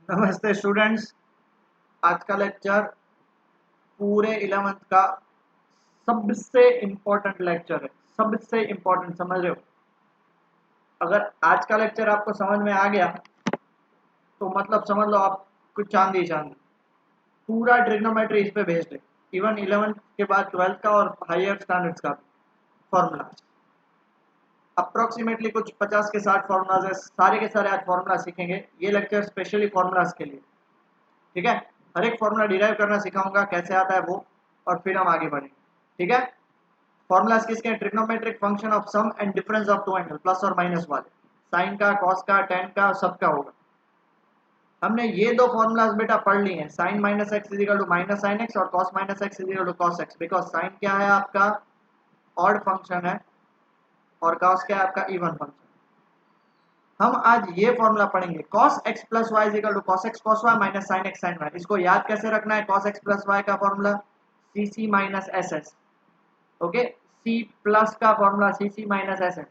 नमस्ते स्टूडेंट्स। आज का लेक्चर पूरे 11th का सबसे इम्पोर्टेंट लेक्चर है। सबसे इम्पोर्टेंट, समझ रहे हो? अगर आज का लेक्चर आपको समझ में आ गया तो मतलब समझ लो आप कुछ चांदी ही चांदी। पूरा ट्रिग्नोमेट्री इस पे बेस्ड है। इवन 11th के बाद 12th का और हायर स्टैंडर्ड्स का फॉर्मूला अप्रोक्सीमेटली कुछ 50 के 60 फॉर्मूलाज है। सारे के सारे आज फॉर्मूला सीखेंगे। ये लेक्चर स्पेशली फॉर्मूलाज के लिए, ठीक है। हर एक फॉर्मूला डिराइव करना सिखाऊंगा, कैसे आता है वो, और फिर हम आगे बढ़ेंगे, ठीक है। फॉर्मूलाज किसके हैं? Trigonometric function of sum and difference of two angle, plus और माइनस वाले, साइन का, कॉस का, टेन का, सबका होगा। हमने ये दो फॉर्मूलाज बेटा पढ़ लिए हैं, sine minus x is equal to minus sine x और cos minus x is equal to cos x. Because sine क्या है आपका? ऑड फंक्शन है और कॉस क्या है आपका? Even function. हम आज ये फॉर्मूला पढ़ेंगे, cos x plus y is equal to cos x cos y minus sine x sine y. इसको याद कैसे रखना है? cos x प्लस वाई का formula C C minus S S. Okay, C plus का formula C C minus S S.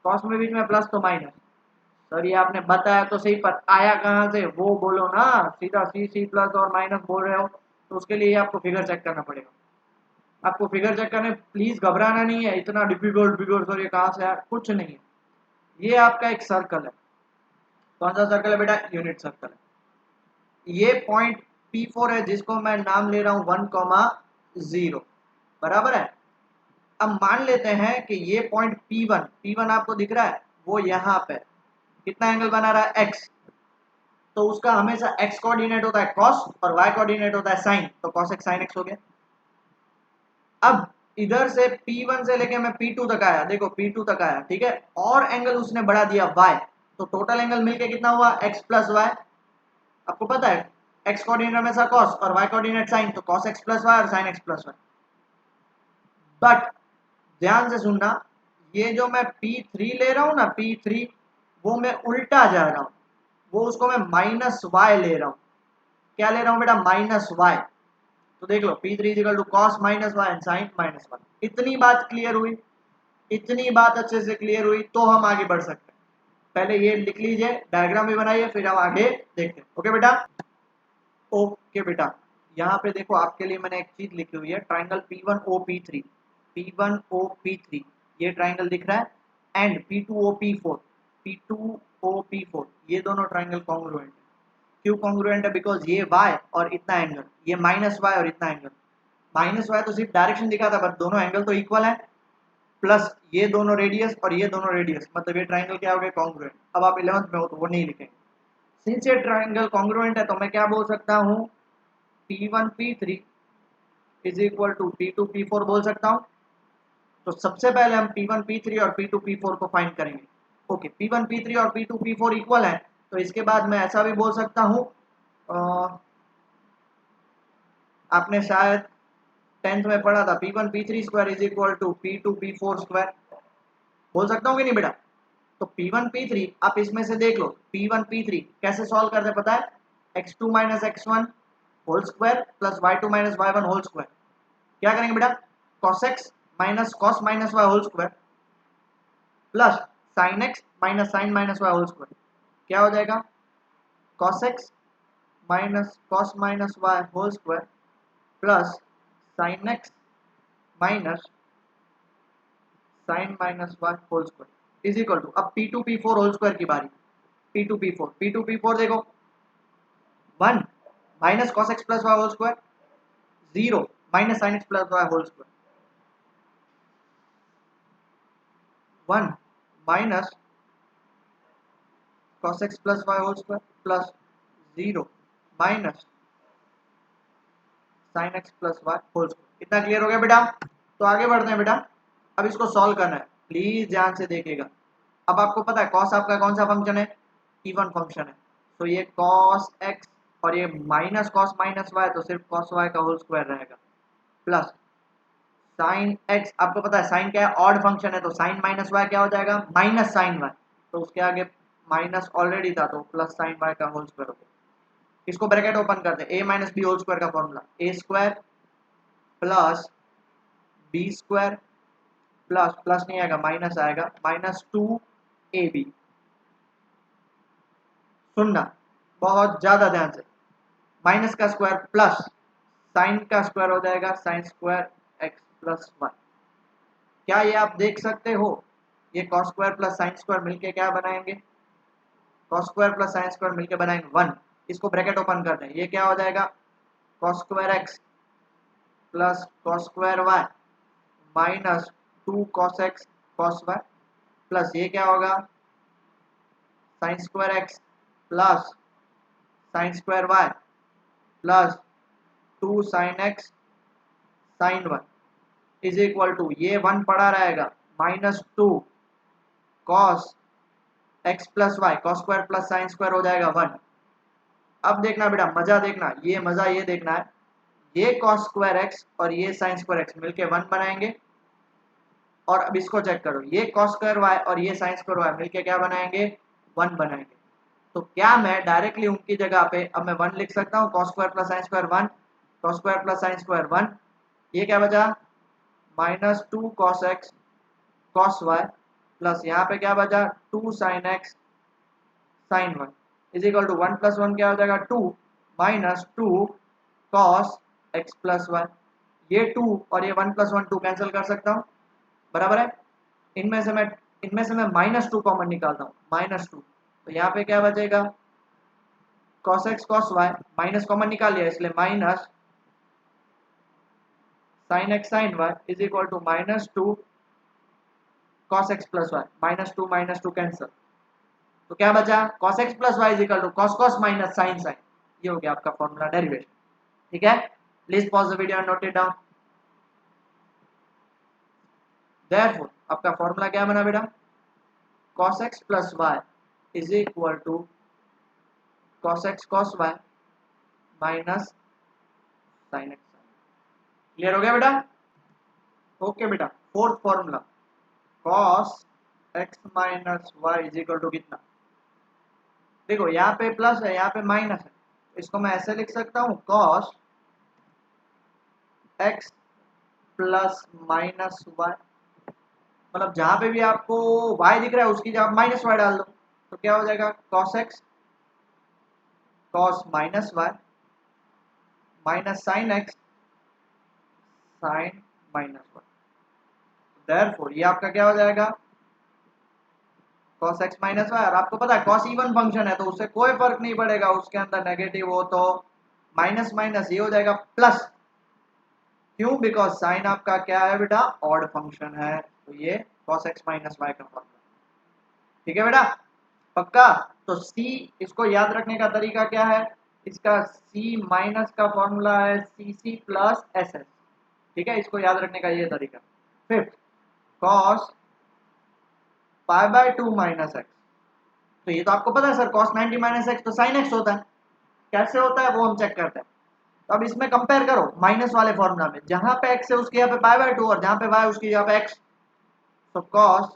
Cos में बीच में प्लस तो माइनस। सर ये आपने बताया तो सही, पर आया कहाँ से वो बोलो ना। सीधा सी सी प्लस और माइनस बोल रहे हो तो उसके लिए आपको फिगर चेक करना पड़ेगा। आपको फिगर चेक करने प्लीज घबराना नहीं है, इतना डिफिकल्ट फिगर सर ये कहाँ से आया, कुछ नहीं है। ये आपका एक सर्कल है। कौन सा सर्कल है बेटा? यूनिट सर्कल है। ये पॉइंट P4 है जिसको मैं नाम ले रहा हूं 1,0, बराबर है। अब मान लेते हैं कि ये पॉइंट P1 आपको दिख रहा है, वो यहाँ पे कितना एंगल बना रहा है? x। तो उसका हमेशा x कोऑर्डिनेट होता है cos और y कोऑर्डिनेट होता है sin, तो cos x sin x हो गया। अब इधर से P1 से लेके मैं P2 तक आया, देखो P2 तक आया, ठीक है, और एंगल उसने बढ़ा दिया y, तो टोटल एंगल मिलके कितना हुआ? x plus y. आपको पता है x कोऑर्डिनेट हमेशा cos और y कोऑर्डिनेट sin, तो cos x प्लस वाई और sin x plus y. But ध्यान से सुनना, ये जो मैं P3 ले रहा हूं ना, P3, वो मैं उल्टा जा रहा हूं। वो उसको मैं माइनस वाई ले रहा हूं। क्या ले रहा हूं बेटा? Minus y. तो देख लो P3 is equal to cos minus y and sine minus y. इतनी बात क्लियर हुई? इतनी बात अच्छे से क्लियर हुई तो हम आगे बढ़ सकते हैं। पहले ये लिख लीजिए, डायग्राम भी बनाइए, फिर हम आगे देखते हैं। ओके बेटा? ओके बेटा, यहाँ पे देखो आपके लिए मैंने एक चीज लिखी हुई है, ट्राइंगल P1OP3। P1OP3 ये ट्राइंगल दिख रहा है, एंड P2OP4। P2OP4 ये दोनों ट्राइंगल कॉन्ग्रुएंट है। क्यों कॉन्ग्रुएंट है? बिकॉज ये y और इतना एंगल, ये माइनस वाई और इतना एंगल। माइनस वाई तो सिर्फ डायरेक्शन दिखाता है, बट दोनों एंगल तो इक्वल है। प्लस ये दोनों रेडियस और ये दोनों रेडियस, मतलब ये ट्राइंगल क्या हो गया? कॉन्ग्रुएंट। अब आप 11th में हो तो वो नहीं लिखेंगे। सिंस ये ट्राइंगल कॉन्ग्रुएंट है तो मैं क्या बोल सकता हूँ? P1P3 is equal to P2P4 बोल सकता हूँ। तो सबसे पहले हम P1P3 और P2P4 को फाइंड करेंगे। ओके, P1P3 और P2P4 इक्वल है, तो इसके बाद मैं ऐसा भी बोल सकता हूँ, आपने शायद 10th में पढ़ा था, P1P3 square is equal to P2P4 square. बोल सकता हूँ कि नहीं बेटा? तो P1P3 आप इसमें से देख लो, P1P3 कैसे सॉल्व करते हैं पता है? x2 minus x1 whole square plus y2 minus y1 whole square. क्या करेंगे बेटा? cos x minus cos minus y whole square plus sin x minus y whole square. क्या हो जाएगा? cos x minus y whole square plus sin x minus minus y whole square is equal to, अब P2P4 whole square की बारी। P2P4 देखो, 1 minus cos x plus y whole square, 0 minus sin x plus y whole square, 1 minus cos x plus y whole square plus 0 minus sin x plus y whole square. कितना clear हो गया बेटा? तो आगे बढ़ते हैं बेटा। अब इसको सॉल्व करना है, प्लीज ध्यान से देखिएगा। अब आपको पता है cos आपका कौन सा फंक्शन है? इवन फंक्शन है। तो ये cos x और ये माइनस cos माइनस y, तो सिर्फ cos y का होल स्क्वायर रहेगा, प्लस sin x, आपको पता है sin क्या है? ऑड फंक्शन है, तो sin माइनस y क्या हो जाएगा? Minus sin y। तो उसके आगे माइनस ऑलरेडी था, तो प्लस sin y का होल स्क्वायर हो गया। इसको ब्रैकेट ओपन करते हैं, a minus B whole square का formula, A square plus B square plus, plus नहीं आएगा माइनस आएगा, माइनस 2ab। सुनना, बहुत ज्यादा ध्यान से, माइनस का स्क्वायर प्लस साइन का स्क्वायर हो जाएगा sine square x plus one. क्या ये आप देख सकते हो, ये cos square plus sine square मिलके क्या बनाएंगे, cos square plus sine square मिलके बनाएंगे वन। इसको ब्रैकेट ओपन कर दें, ये क्या हो जाएगा cos square x plus cos square y minus two cos x cos y plus ये क्या होगा sine square x plus sine square y plus two sine x sine one is equal to ये वन पड़ा रहेगा minus two cos x plus y cos square plus sine square हो जाएगा one. अब देखना बेटा मजा देखना, ये मजा ये देखना है, ये कॉस स्क्वायर एक्स और ये साइन स्क्वायर एक्स मिलके वन बनाएंगे। और अब इसको चेक करो, ये कॉस स्क्वायर वाई और ये साइन स्क्वायर वाई मिलके क्या बनाएंगे वन बनाएंगे। तो क्या मैं डायरेक्टली उनकी जगह पे अब मैं वन लिख सकता हूँ, cos square plus sine square one, cos square plus sine square one, ये क्या बचा minus two cos x cos y plus यहाँ पे क्या बचा two sine x sine one is equal to one plus one क्या हो जाएगा two minus two cos x plus y. ये टू और ये one plus one two cancel कर सकता हूँ, बराबर है। इनमें से मैं माइनस टू कॉमन निकालता हूँ माइनस टू, तो यहाँ पे क्या बचेगा cos x cos y minus common निकाल लिया इसलिए minus sine x sine y is equal to minus two cos x plus y minus two cancel, तो क्या बचा cos x plus y is equal to cos cos minus sine sine. ये हो गया आपका फॉर्मूला डेरिवेशन। ठीक है, please pause the video and note it down. Therefore आपका फॉर्मूला क्या बना बेटा cos x plus y is equal to cos x cos y minus sine x। Clear हो गया बेटा? ओके बेटा, fourth formula cos x minus y is equal to कितना, देखो यहाँ पे प्लस है यहाँ पे माइनस है, इसको मैं ऐसे लिख सकता हूँ cos x plus minus y, मतलब जहां पे भी आपको y दिख रहा है उसकी जगह माइनस वाई डाल दो, तो क्या हो जाएगा cos x cos minus y minus sine x sine minus y. Therefore ये आपका क्या हो जाएगा cos x माइनस वाई, और आपको पता है cos इवन फंक्शन है तो उससे कोई फर्क नहीं पड़ेगा, उसके अंदर नेगेटिव हो तो माइनस माइनस ये हो जाएगा प्लस, क्यों बिकॉज साइन आपका क्या है बेटा ऑड फंक्शन है, तो ये cos x माइनस वाई का फॉर्मूला। ठीक है बेटा पक्का? तो C इसको याद रखने का तरीका क्या है, इसका C माइनस का फॉर्मूला है CC प्लस SS। ठीक है, इसको याद रखने का ये तरीका। Fifth cos pi by two minus x, तो ये तो आपको पता है सर cos 90 माइनस एक्स तो sin x होता है, कैसे होता है वो हम चेक करते हैं। तो अब इसमें कंपेयर करो माइनस वाले फॉर्मूला में, जहां पे x है उसकी यहाँ पे पाई बाय टू और जहां पे y उसकी यहाँ पे x, तो cos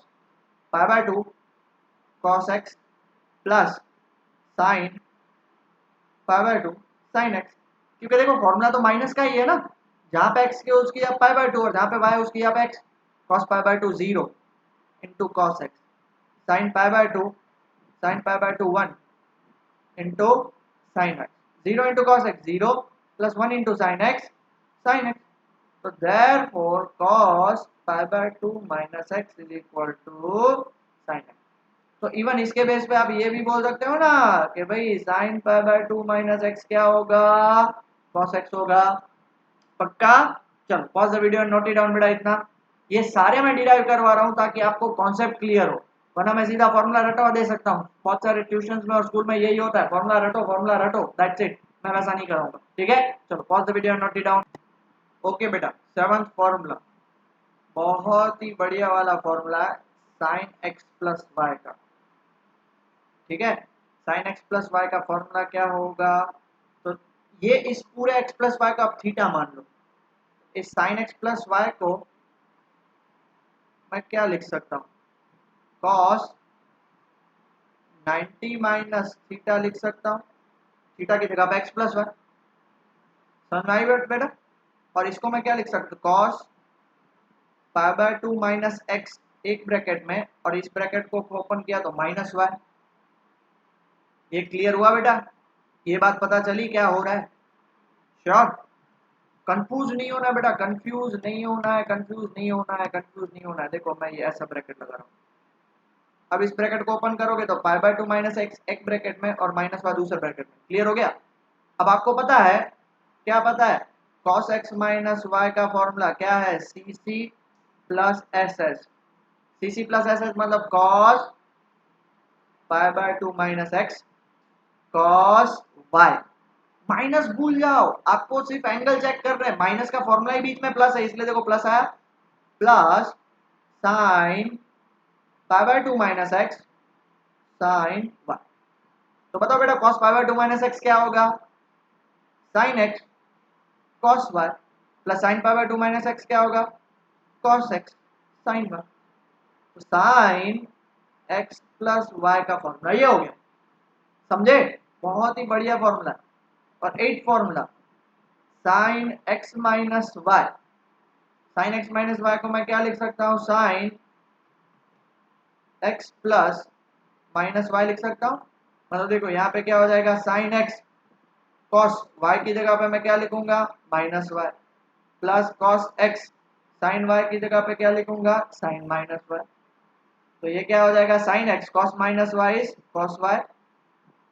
pi by to cos x plus sine pi by to sine x, क्योंकि देखो फॉर्मूला तो माइनस का ही है ना, जहां पे x के उसकी यहाँ पाई बाय टू और जहां पे y उसकी यहाँ पे x, cos pi by two zero into cos x sine pi by two one into sine x, zero into cos x zero plus one into sine x, तो therefore cos pi by two minus x is equal to sine x. तो even इसके base पे आप ये भी बोल सकते हो ना कि भाई sign pi by two minus x क्या होगा cos एक्स होगा। पक्का? चलो pause the video and note it down बेटा। इतना ये सारे मैं डिराइव करवा रहा हूँ ताकि आपको कॉन्सेप्ट क्लियर हो, वरना मैं सीधा फॉर्मूला रटवा दे सकता हूँ, बहुत सारे ट्यूशंस में और स्कूल में यही होता है फॉर्मूला रटो दैट्स इट, मैं वैसा नहीं कराऊंगा। ठीक है, चलो pause the video and note it down. Okay बेटा, सेवंथ फॉर्मूला बहुत ही बढ़िया वाला फॉर्मूला है साइन एक्स प्लस वाई का। ठीक है, साइन एक्स प्लस वाई का फॉर्मूला क्या होगा, तो ये इस पूरे एक्स प्लस वाई को आप थीटा मान लो, इस साइन एक्स प्लस वाई को मैं क्या लिख सकता हूँ cos 90 माइनस थीटा लिख सकता हूँ, थीटा की जगह पे एक्स प्लस वाई, समझ आई बेटा। और इसको मैं क्या लिख सकता हूँ cos pi by two minus x एक ब्रैकेट में और इस ब्रैकेट को ओपन किया तो माइनस वाई। ये क्लियर हुआ बेटा? ये बात पता चली क्या हो रहा है? श्योर? कंफ्यूज नहीं होना बेटा, कंफ्यूज नहीं होना है, कंफ्यूज नहीं होना है, कंफ्यूज नहीं होना है। देखो मैं ये ऐसा ब्रैकेट लगा रहा हूँ। अब इस ब्रैकेट को ओपन करोगे तो पाई बाय 2 माइनस एक्स एक ब्रैकेट में और माइनस वाई दूसरे ब्रैकेट में। क्लियर हो गया? अब आपको पता है, क्या पता है? cos x माइनस वाई का फॉर्मूला क्या है? सी सी प्लस एस एस। सी सी प्लस एस एस मतलब cos pi by 2 minus x cos y। Minus भूल जाओ, आपको सिर्फ एंगल चेक कर रहे हैं। माइनस का फॉर्मूला ही बीच में प्लस है, इसलिए देखो प्लस आया। Plus sine pi by 2 minus x sign y। तो बताओ बेटा cos pi by 2 minus x क्या होगा? Sine x cos y plus sine pi by 2 minus x क्या होगा? cos x sine y। तो साइन x प्लस y का formula ये हो गया। समझे? बहुत ही बढ़िया फॉर्मूला। और 8 formula sine x minus y. Sine x minus y को मैं क्या लिख सकता हूँ? Sine x plus minus y लिख सकता हूँ। मतलब देखो यहाँ पे क्या हो जाएगा? साइन x कॉस y की जगह पे मैं क्या लिखूंगा? Minus y plus cos x sine y की जगह पे क्या लिखूंगा? Sine minus y. तो ये क्या हो जाएगा? Sine x cos minus y is cos y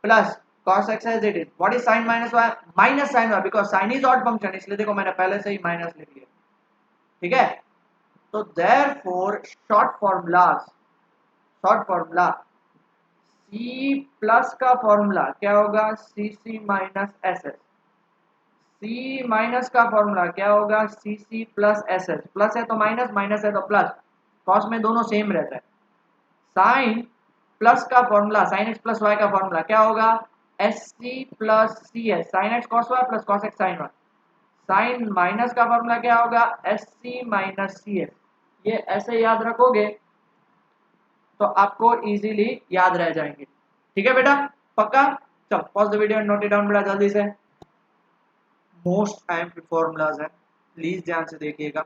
plus cos x as it is. What is sin minus y? Minus sin y because sin is odd function, इसलिए देखो मैंने पहले से ही माइनस लिख लिया। ठीक है? तो therefore short formula c plus का फॉर्मूला क्या होगा? C C minus S S. c minus का फॉर्मूला क्या होगा? C C plus S S. Plus है तो माइनस, माइनस है तो प्लस, कॉस में दोनों सेम रहता है। साइन प्लस का formula sine x plus y का फॉर्मूला क्या होगा? S C plus C S. Sine x cos y plus cos x sine y. Sine minus का फॉर्मूला क्या होगा? S C minus C S. ये ऐसे याद रखोगे तो आपको इजीली याद रह जाएंगे। ठीक है बेटा? पक्का? चलो pause the video and note it down बेटा जल्दी से। मोस्ट आईएमपी फॉर्मूलाज है, प्लीज ध्यान से देखिएगा।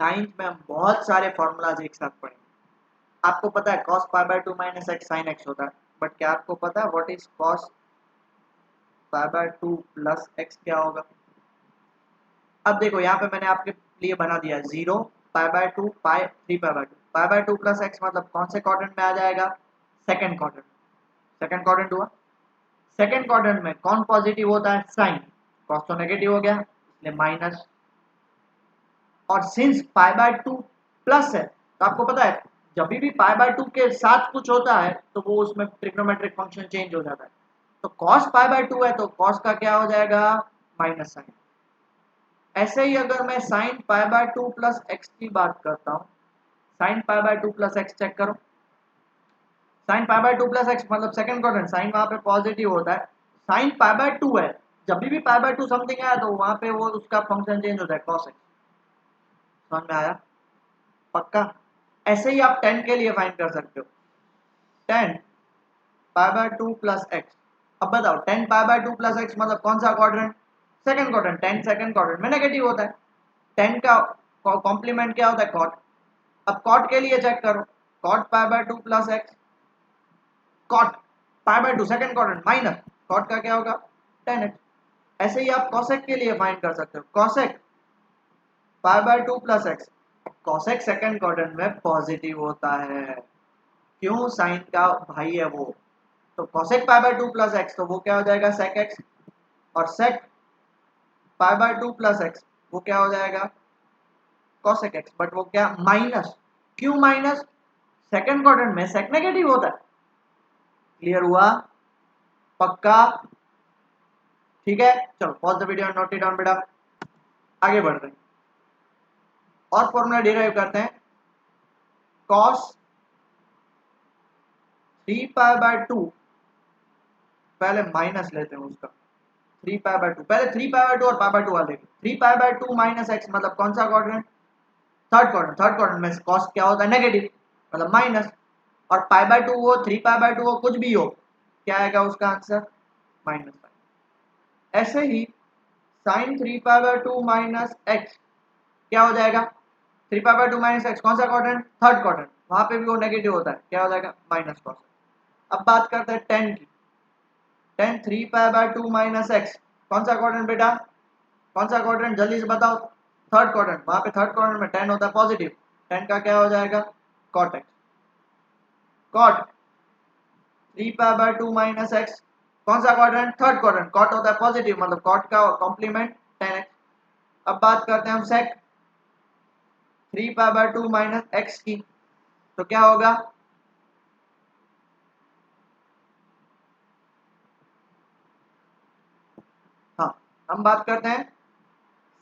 9th में हम बहुत सारे फॉर्मूलाज एक साथ पढ़ेंगे। आपको पता है cos pi by 2 minus x sine x होता है, बट क्या आपको पता है what is cos pi by 2 plus x क्या होगा? अब देखो यहाँ पे मैंने आपके लिए बना दिया 0 पाई by 2 pi 3 pi by 2। Pi by 2 plus x मतलब कौन से क्वाड्रेंट में आ जाएगा? Second quadrant. सेकंड क्वाड्रेंट हुआ। सेकंड क्वाड्रेंट में कौन पॉजिटिव होता है? साइन। cos तो नेगेटिव हो गया इसलिए माइनस। और सिंस पाई बाय 2 प्लस है तो आपको पता है जब भी पाई बाय 2 के साथ कुछ होता है तो वो उसमें ट्रिग्नोमेट्रिक फंक्शन चेंज हो जाता है। तो cos पाई बाय 2 है तो cos का क्या हो जाएगा? Minus sine. ऐसे ही अगर मैं sine pi by 2 plus x की बात करता हूँ, sine pi by 2 plus x check करो। Sine pi by 2 plus x मतलब सेकंड क्वाड्रेंट, साइन वहां पे पॉजिटिव होता है। साइन पाई बाय 2 है, जब भी पाई बाय 2 समथिंग आया तो वहां पे वो उसका फंक्शन चेंज होता है cos एक्स। समझ में आया? पक्का? ऐसे ही आप 10 के लिए फाइंड कर सकते हो। 10 पाई बाय 2 प्लस एक्स। अब बताओ 10 पाई बाय 2 प्लस एक्स मतलब कौन सा quadrant? Second quadrant. 10 second quadrant में नेगेटिव होता है। 10 का कॉम्प्लीमेंट क्या होता है? कॉट। अब कॉट के लिए चेक करो, cot pi by 2 plus x, cot pi by 2 second quadrant minus cot का क्या होगा? 10x। ऐसे ही आप कॉसेक के लिए फाइंड कर सकते हो, cosec pi by 2 plus x. Cosec second quadrant में पॉजिटिव होता है, क्यों? साइन का भाई है वो। तो cosec pi by 2 plus x तो वो क्या हो जाएगा? Sec x. और sec pi by 2 plus x वो क्या हो जाएगा? Cosec x. बट वो क्या? माइनस। क्यों माइनस? सेकंड क्वाड्रेंट में सेक नेगेटिव होता है। क्लियर हुआ? पक्का? ठीक है, चलो pause the video, note it down बेटा। आगे बढ़ते हैं और फॉर्मूला डिराइव करते हैं। cos 3 पाई बाय 2, पहले माइनस लेते हैं उसका। 3 पाई बाय 2, पहले 3 पाई बाय 2 और पाई बाय 2 वाले देखें। 3 पाई बाय 2 माइनस एक्स मतलब कौन सा quadrant? Third quadrant. Third quadrant में cos क्या होता है? नेगेटिव, मतलब माइनस। और पाई बाय 2 हो, 3 पाई बाय 2 हो, कुछ भी हो, क्या आएगा उसका आंसर? माइनस। ऐसे ही sine 3 pi by 2 minus x क्या हो जाएगा? 3 पाई बाय 2 माइनस एक्स कौन सा क्वाड्रेंट? Third quadrant. वहां पे भी वो नेगेटिव होता है, क्या हो जाएगा? Minus cos. अब बात करते हैं 10 की। tan 3π/2 माइनस एक्स, कौन सा क्वाड्रेंट बेटा, कौन सा क्वाड्रेंट, जल्दी से बताओ, थर्ड क्वाड्रेंट, वहां पे थर्ड क्वाड्रेंट में tan होता है पॉजिटिव, tan का क्या हो जाएगा cot x, cot 3π/2 minus x, कौन सा क्वाड्रेंट, थर्ड क्वाड्रेंट, cot होता है पॉजिटिव, मतलब cot का कॉम्प्लीमेंट tan x। अब बात करते हैं हम sec 3π/2 माइनस एक्स की, तो क्या होगा, हाँ हम बात करते हैं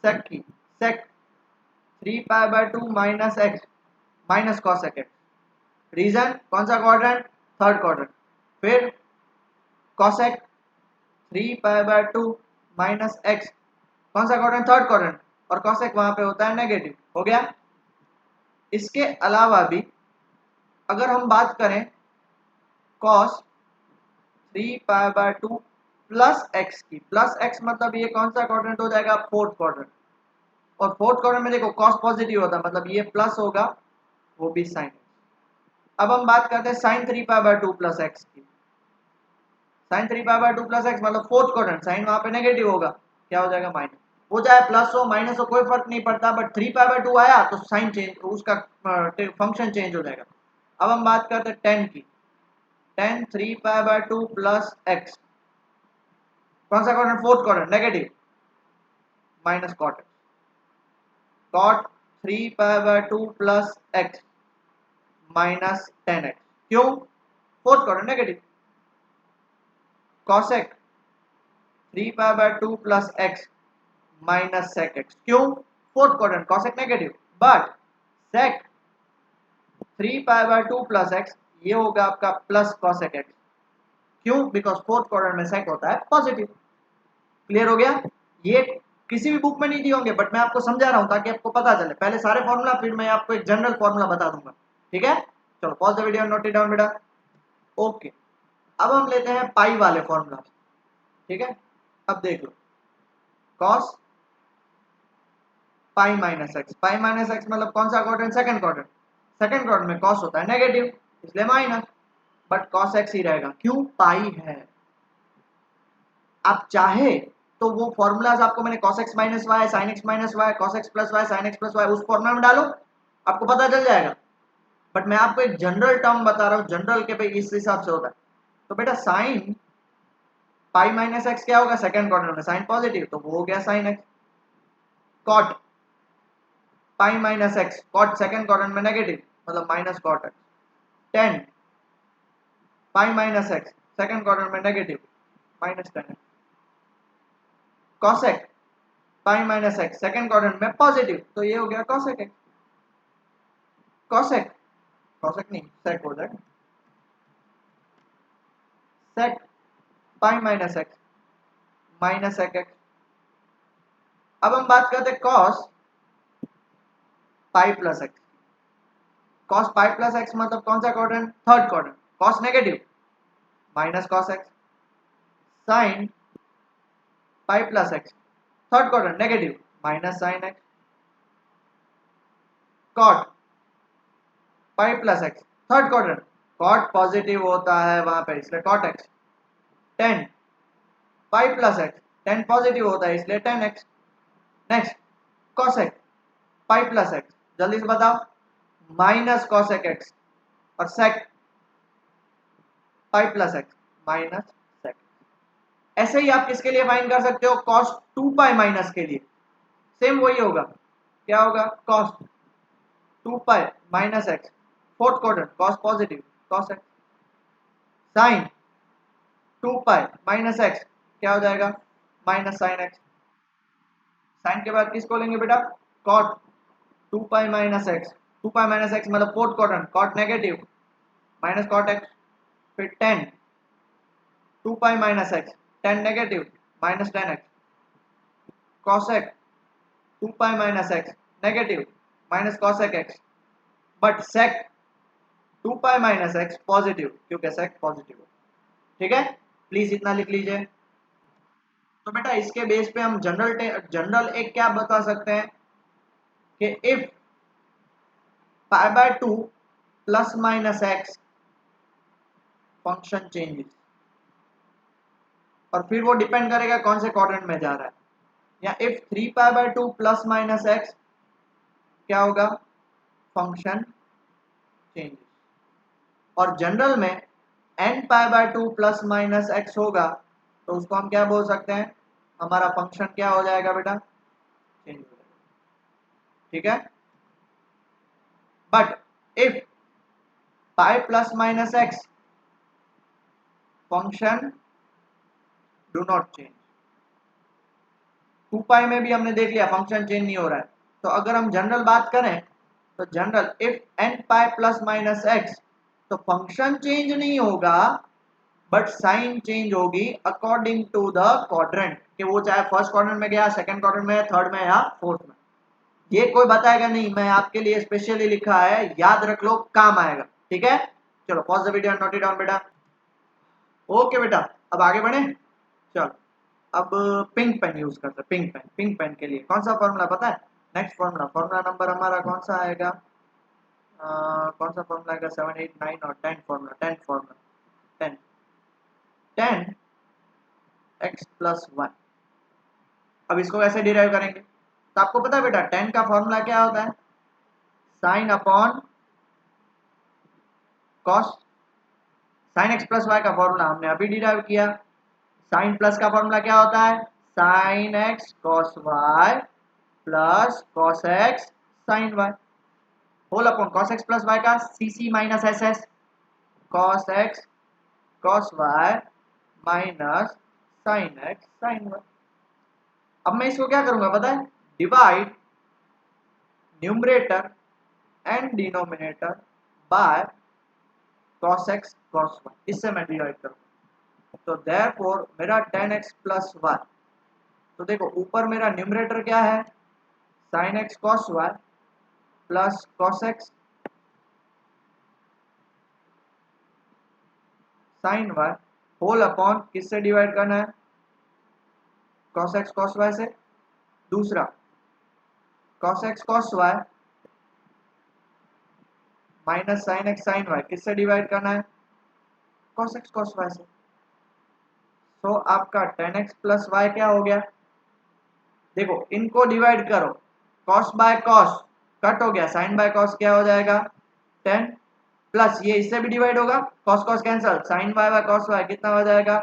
sec की, sec 3π/2 minus x minus cosec x, reason कौन सा क्वाड्रेंट, थर्ड क्वाड्रेंट, फिर cosec 3π/2 माइनस एक्स, कौन सा क्वाड्रेंट, थर्ड क्वाड्रेंट, और cosec वहां पे होता है नेगेटिव, हो गया। इसके अलावा भी अगर हम बात करें cos 3π/2 प्लस एक्स की, प्लस एक्स मतलब ये कौन सा क्वाड्रेंट हो जाएगा, फोर्थ क्वाड्रेंट, और फोर्थ क्वाड्रेंट में देखो cos पॉजिटिव होता है, मतलब ये प्लस होगा, वो भी साइन। अब हम बात करते हैं साइन 3π/2 प्लस एक्स की, साइन 3π/2 प्लस एक्स मतलब फोर्थ क्वाड्रेंट, साइन वहां पे नेगेटिव होगा, क्या हो जाएगा माइनस, हो जाए प्लस हो माइनस हो कोई फर्क नहीं पड़ता, बट 3π/2 आया तो साइन चेंज, उसका फंक्शन चेंज हो जाएगा। अब हम बात करते हैं टेन की, टेन 3π/2 प्लस एक्स, कौन सा quadrant, fourth quadrant, negative, minus cot x, cot 3π/2 plus x minus tan x, क्यों, fourth quadrant negative, cosec 3π/2 plus x minus sec x, क्यों, fourth quadrant cosec negative, but sec 3π/2 plus x ये होगा आपका plus cosec x, क्यों, because fourth quadrant में sec होता है positive. Clear हो गया, ये किसी भी बुक में नहीं दिए होंगे, बट मैं आपको समझा रहा हूं ताकि आपको पता चले, पहले सारे फॉर्मूला फिर मैं आपको एक जनरल फॉर्मूला बता दूंगा, ठीक है। चलो pause the video, note it down बेटा। ओके, अब हम लेते हैं पाई वाले फॉर्मूला, ठीक है। अब देख लो cos पाई माइनस एक्स, पाई माइनस एक्स मतलब कौन सा quadrant, second quadrant, second quadrant में cos होता है नेगेटिव, इसलिए माइनस, बट cos x ही रहेगा, क्यों, पाई है। आप चाहे तो वो फॉर्मूलाज आपको मैंने cos x minus y, sine x minus y, cos x plus y, sine x plus y, उस फॉर्मूला में डालो, आपको पता चल जाएगा, बट मैं आपको एक जनरल टर्म बता रहा हूँ, जनरल के पे इस हिसाब से होता है। तो बेटा साइन पाई माइनस एक्स क्या होगा, सेकंड क्वाड्रेंट में साइन पॉजिटिव, तो वो हो गया sine x, cot pi minus x, cot second quadrant में नेगेटिव, मतलब minus cot x, tan pi minus x second quadrant में negative, minus tan x, cosec pi minus x second quadrant में positive, तो ये हो गया कॉसेक एक्स, कॉसेक, कॉसेक नहीं sec हो जाएगा, sec pi minus x minus sec x. अब हम बात करते हैं cos pi plus x, cos pi plus x मतलब कौन सा quadrant, third quadrant, cos negative minus cos x, sine pi plus x third quadrant negative minus sine x, cot pi plus x third quadrant, cot positive होता है वहां पे इसलिए cot x, tan pi plus x tan positive होता है इसलिए ten x. Next cosec pi plus x, जल्दी से बताओ, माइनस कॉसेक एक्स, और sec pi plus x minus sec. ऐसे ही आप किसके लिए फाइंड कर सकते हो, कॉस 2 पाई माइनस के लिए सेम वही होगा, क्या होगा, cos 2 pi minus x fourth quadrant cos positive cos x, sine 2 pi minus x क्या हो जाएगा, माइनस साइन एक्स, साइन के बाद किसको लेंगे बेटा, cot 2 pi minus x, 2 pi minus x मतलब fourth quadrant, cot negative minus cot x, फिर tan 2 pi minus x tan negative minus tan x, cosec 2 pi minus x negative minus cosec x, but sec 2 pi minus x positive क्योंकि sec positive है, ठीक है। Please इतना लिख लीजिए। तो बेटा इसके बेस पे हम जनरल एक क्या बता सकते हैं कि if π/2 plus minus x function changes, और फिर वो डिपेंड करेगा कौन से क्वाड्रेंट में जा रहा है। या इफ 3π/2 प्लस माइनस एक्स क्या होगा, फंक्शन चेंजेस। और जनरल में n π/2 प्लस माइनस एक्स होगा तो उसको हम क्या बोल सकते हैं, हमारा फंक्शन क्या हो जाएगा बेटा, चेंज हो जाएगा। ठीक है, but if pi plus minus x function do not change. 2π में भी हमने देख लिया फंक्शन चेंज नहीं हो रहा है। तो अगर हम जनरल बात करें तो general if n π plus minus x तो फंक्शन चेंज नहीं होगा बट साइन चेंज होगी अकॉर्डिंग टू द क्वाड्रेंट, कि वो चाहे फर्स्ट क्वाड्रेंट में गया, सेकंड क्वाड्रेंट में, थर्ड में या फोर्थ में। ये कोई बताएगा नहीं, मैं आपके लिए स्पेशली लिखा है, याद रख लो, काम आएगा। ठीक है, चलो pause the video and note it down बेटा। ओके बेटा, अब आगे बढ़े। चलो अब पिंक पेन यूज करते हैं। पिंक पेन के लिए कौन सा फॉर्मूला पता है, नेक्स्ट फॉर्मूला नंबर हमारा कौन सा आएगा, कौन सा फॉर्मूला आएगा, 7, 8, 9 और 10 फॉर्मूला 10 x प्लस 1। अब इसको कैसे डिराइव करेंगे, तो आपको पता है बेटा 10 का फॉर्मूला क्या होता है, sine upon cos. Sine x plus y का फॉर्मूला हमने अभी डिराइव किया। साइन प्लस का फॉर्मूला क्या होता है, sine x cos y plus cos x sine y whole upon cos x plus y का C C minus S S, cos x cos y minus sine x sine y. अब मैं इसको क्या करूंगा पता है, divide numerator and denominator by cos x cos y, इससे मैं डिवाइड करूंगा। तो देयरफॉर मेरा 10x प्लस 1, तो देखो ऊपर मेरा न्यूमरेटर क्या है, sin x cos y plus cos x sin y whole upon किससे डिवाइड करना है, cos x cos y से। दूसरा cos x cos y minus sine x sine y किससे डिवाइड करना है, cos x cos y से। तो आपका 10x प्लस वाई क्या हो गया, देखो इनको डिवाइड करो, cos बाय cos कट हो गया, sin बाय cos क्या हो जाएगा 10, प्लस ये इससे भी डिवाइड होगा, cos cos cancel, sin y by cos y कितना हो जाएगा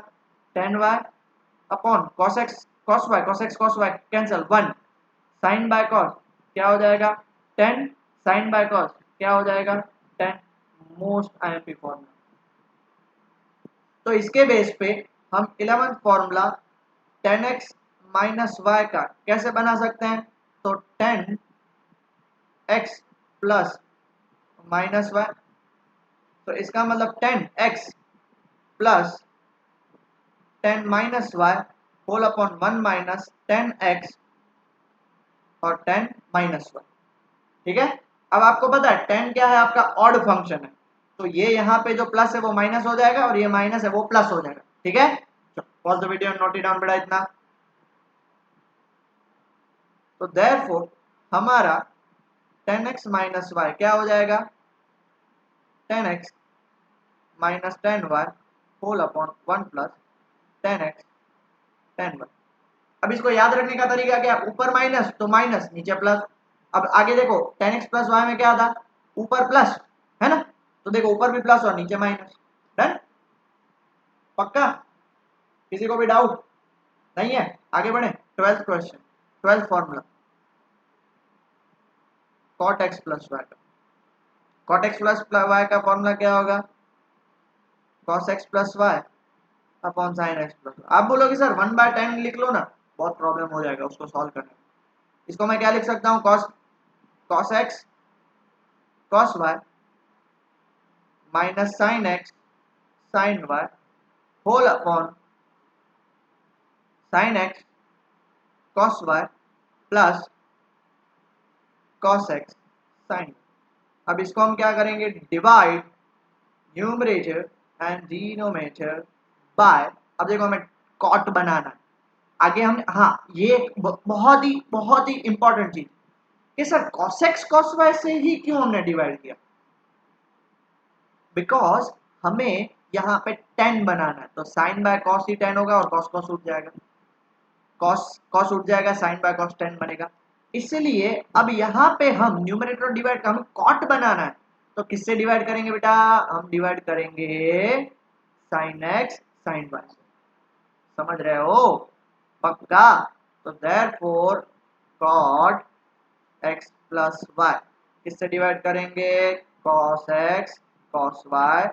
10y upon cos x cos y cancel 1, sin by cos क्या हो जाएगा 10, sin बाय cos क्या हो जाएगा 10। Most IMP formula. तो इसके बेस पे हम 11th formula 10x minus Y का कैसे बना सकते हैं, तो 10x प्लस माइनस वाई, तो इसका मतलब 10x plus 10 minus y whole upon 1 minus 10x और 10 माइनस वाई। ठीक है, अब आपको पता है 10 क्या है, आपका ऑड फंक्शन है, तो ये यहाँ पे जो प्लस है वो माइनस हो जाएगा और ये माइनस है वो प्लस हो जाएगा। ठीक है, pause the video note it down बेटा इतना। तो देयरफॉर हमारा 10x माइनस वाई क्या हो जाएगा 10x minus 10y whole upon 1 plus 10x 10y। अब इसको याद रखने का तरीका क्या, ऊपर माइनस तो माइनस नीचे प्लस। अब आगे देखो 10x प्लस वाई में क्या था, ऊपर प्लस है ना, तो देखो ऊपर भी प्लस और नीचे माइनस। डन, पक्का, किसी को भी डाउट नहीं है, आगे बढ़े। 12th question, 12th formula cot x plus y का, cot x प्लस वाई का फॉर्मूला क्या होगा, cos x plus y upon sine x plus. आप बोलोगे सर 1/10 लिख लो ना, बहुत प्रॉब्लम हो जाएगा उसको सॉल्व करने में। इसको मैं क्या लिख सकता हूँ, cos x cos y minus sine x sign y whole upon sine x cos y plus cos x sine. अब इसको हम क्या करेंगे, divide numerator and denominator by, अब देखो हमें कॉट बनाना है आगे हम, हाँ ये बहुत ही इंपॉर्टेंट चीज कि sir cos x cos y से ही क्यों हमने डिवाइड किया, बिकॉज हमें यहाँ पे 10 बनाना है, तो साइन बाय कॉस ही 10 होगा और कॉस कॉस उठ जाएगा, कॉस कॉस उठ जाएगा, साइन बाय कॉस 10 बनेगा। इसलिए अब यहाँ पे हम न्यूमरेटर डिवाइड, हमें कॉट बनाना है, तो किससे डिवाइड करेंगे बेटा, हम डिवाइड करेंगे साइन एक्स साइन वाई से। समझ रहे हो पक्का? तो therefore cot x plus y किससे डिवाइड करेंगे, cos x cos y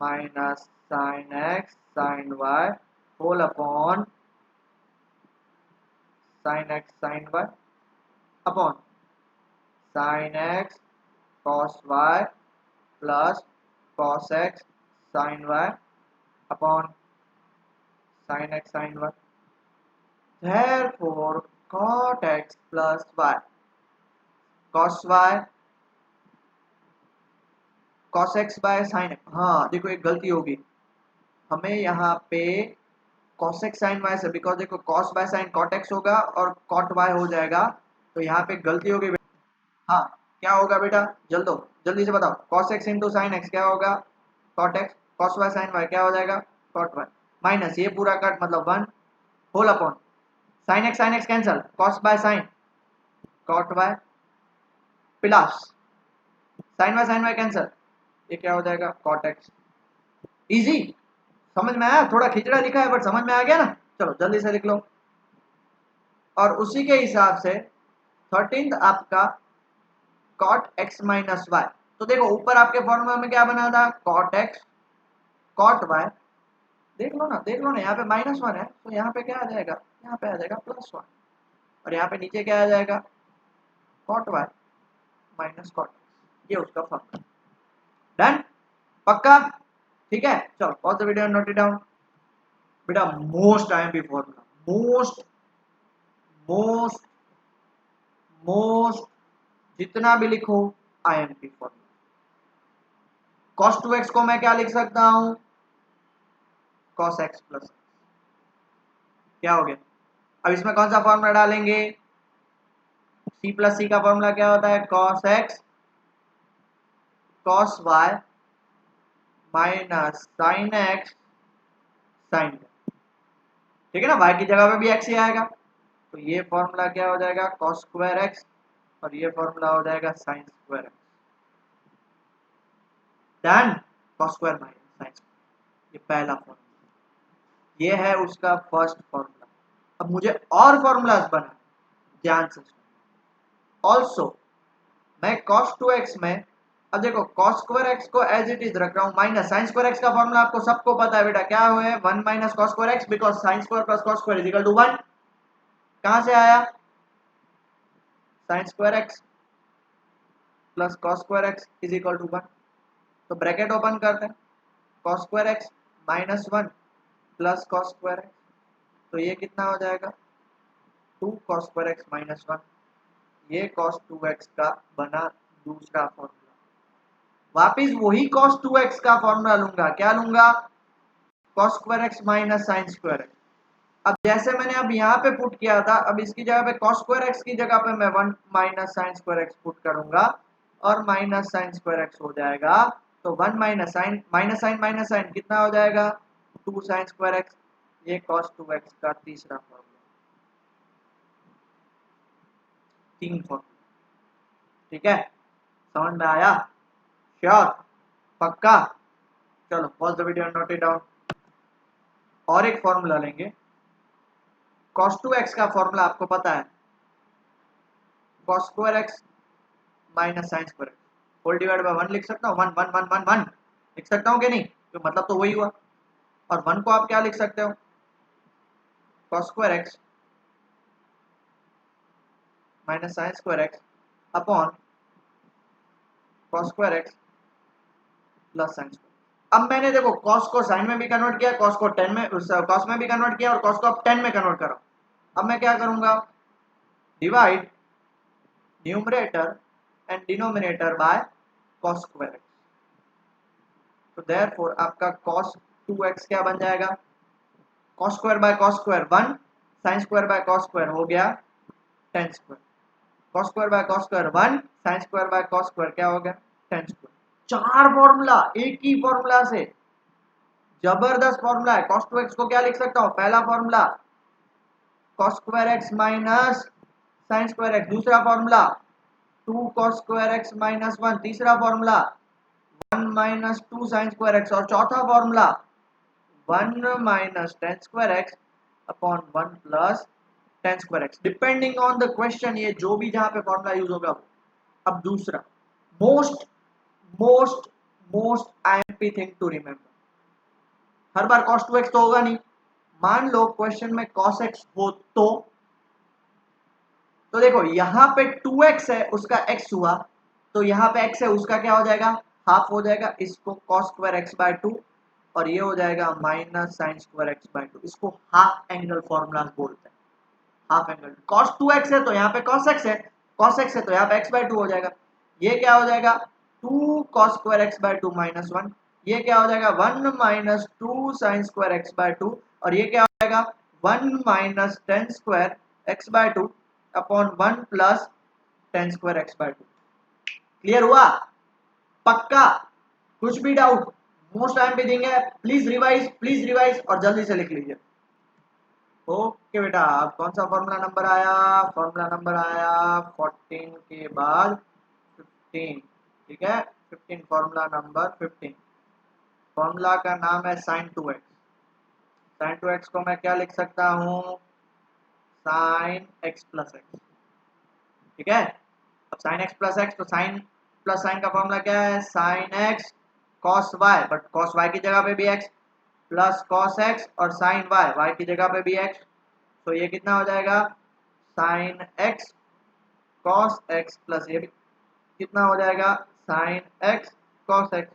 minus sine x sine y whole upon sine x sine y upon sine x cos y plus cos x sine y upon sine x sine y. therefore cot x plus y cos y cos x by sine x. हाँ देखो एक गलती होगी, हमें यहाँ पे cos x sin y से, because देखो cos by sine cot x होगा और cot y हो जाएगा, तो यहाँ पे गलती होगी। हाँ क्या होगा बेटा, जल्दी से बताओ, cos x into sine x क्या होगा, cot x, cos y sin y क्या हो जाएगा, cot y, माइनस ये पूरा कट मतलब 1 whole upon sine x cancel, cos by sine cot y plus sine y cancel, ये क्या हो जाएगा cot x। इजी, समझ में आया, थोड़ा खिचड़ा लिखा है बट समझ में आ गया ना, चलो जल्दी से लिख लो। और उसी के हिसाब से 13th आपका cot x माइनस वाई, तो देखो ऊपर आपके फॉर्मूला में क्या बना था, cot x cot y, देख लो ना यहाँ पे -1 है, तो यहाँ पे क्या आ जाएगा, यहाँ पे आ जाएगा +1, और यहाँ पे नीचे क्या आ जाएगा cot y minus cot x, ये उसका फॉर्मूला। डन, पक्का, ठीक है। चलो pause the video and note it down. बेटा most IMP formula, most most most जितना भी लिखो आईएमपी फॉर्मूला। cos 2x को मैं क्या लिख सकता हूं, cos x प्लस, क्या हो गया। अब इसमें कौन सा फॉर्मूला डालेंगे, c प्लस सी का फॉर्मूला क्या होता है, cos x cos y minus sine x sine, ठीक है ना, y की जगह पे भी x ही आएगा, तो ये फॉर्मूला क्या हो जाएगा cos स्क्वायर x, और ये फॉर्मूला हो जाएगा sine square x। Done, cos square minus sine, ये पहला फॉर्मूला, ये है उसका फर्स्ट फॉर्मूला। अब मुझे और फॉर्मूलाज बना, ध्यान से ऑल्सो मैं cos 2x में, अब देखो cos स्क्वायर x को एज इट इज रख रहा हूं, माइनस साइन स्क्वायर x का फॉर्मूला आपको सबको पता है बेटा, क्या हुआ है 1 minus cos square x, because sine square plus cos square is equal to 1। कहां से आया, sine square x plus cos square x is equal to 1, तो ब्रैकेट ओपन करते हैं, cos square x minus 1 plus cos square x, तो ये कितना हो जाएगा 2 cos स्क्वायर x माइनस 1, ये cos 2x का बना दूसरा फॉर्मूला। वापिस वही cos 2x का फॉर्मूला लूंगा, क्या लूंगा, cos square x minus sine square x। अब जैसे मैंने अब यहाँ पे पुट किया था, अब इसकी जगह पे cos स्क्वायर x की जगह पे मैं 1 minus sine square x put करूंगा, और माइनस साइन स्क्वायर x हो जाएगा, तो 1 माइनस साइन कितना हो जाएगा 2 साइन स्क्वायर x, ये cos 2x का तीसरा फॉर्मूला, 3 फॉर्मूला, ठीक है, समझ में आया, श्योर, पक्का। चलो pause the video and note it down. और एक फॉर्मूला लेंगे, cos 2x का फॉर्मूला आपको पता है, cos square x minus sine square x whole divide by 1 लिख सकता हूँ, 1 1 1 1 1 लिख सकता हूँ कि नहीं, तो मतलब तो वही हुआ। और 1 को आप क्या लिख सकते हो, cos square x minus sine square x upon cos square x plus sine square. अब मैंने देखो cos को साइन में भी कन्वर्ट किया, cos को 10 में, cos में भी कन्वर्ट किया, और cos को अब 10 में कन्वर्ट करा। अब मैं क्या करूंगा, divide numerator and denominator by cos square x, तो देयरफॉर आपका cos 2x क्या बन जाएगा, cos square by cos square 1, sin square by cos square हो गया tan square, cos square by cos square 1, sin square by cos square क्या हो गया tan स्क्वायर। चार फॉर्मूला एक ही फॉर्मूला से, जबरदस्त फॉर्मूला है। cos 2x को क्या लिख सकता हूँ, पहला formula cos square x minus sine square x, दूसरा formula 2 cos square x minus 1, तीसरा formula 1 minus 2 sine square x, और चौथा formula 1 minus tan square x upon 1 plus tan square x, depending on the question, ये जो भी जहां पे formula use होगा। अब दूसरा most most most IMP thing to remember, हर बार cos 2x तो होगा नहीं, मान लो क्वेश्चन में cos x हो तो देखो यहाँ पे 2x है, उसका x हुआ, तो यहाँ पे x है, उसका क्या हो जाएगा, हाफ हो जाएगा, इसको cos स्क्वायर एक्स बाय 2, और ये हो जाएगा minus sine square x by 2, इसको हाफ एंगल फॉर्मूला बोलते हैं। हाफ एंगल cos 2x है तो यहाँ पे cos x है, cos x है तो यहाँ पे x बाय 2 हो जाएगा, ये क्या हो जाएगा 2 cos square x by 2 minus 1, ये क्या हो जाएगा 1 minus 2 sine square x by 2, और ये क्या हो जाएगा 1 minus tan square x by 2 upon 1 plus tan square x by 2। Clear हुआ, पक्का, कुछ भी डाउट मोस्ट टाइम पे देंगे, प्लीज रिवाइज और जल्दी से लिख लीजिए। ओके बेटा, अब कौन सा फॉर्मूला नंबर आया, फॉर्मूला नंबर आया 14 के बाद 15, ठीक है 15, फॉर्मूला नंबर 15, फॉर्मूला का नाम है साइन 2x। साइन 2x को मैं क्या लिख सकता हूँ, साइन x प्लस एक्स, ठीक है। अब साइन x प्लस एक्स, तो साइन प्लस साइन का फॉर्मूला क्या है, sine x cos y, but cos y की जगह पे भी x, प्लस cos x और साइन y, y की जगह पे भी x, तो ये कितना हो जाएगा sine x cos x plus ये भी कितना हो जाएगा साइन x cos x,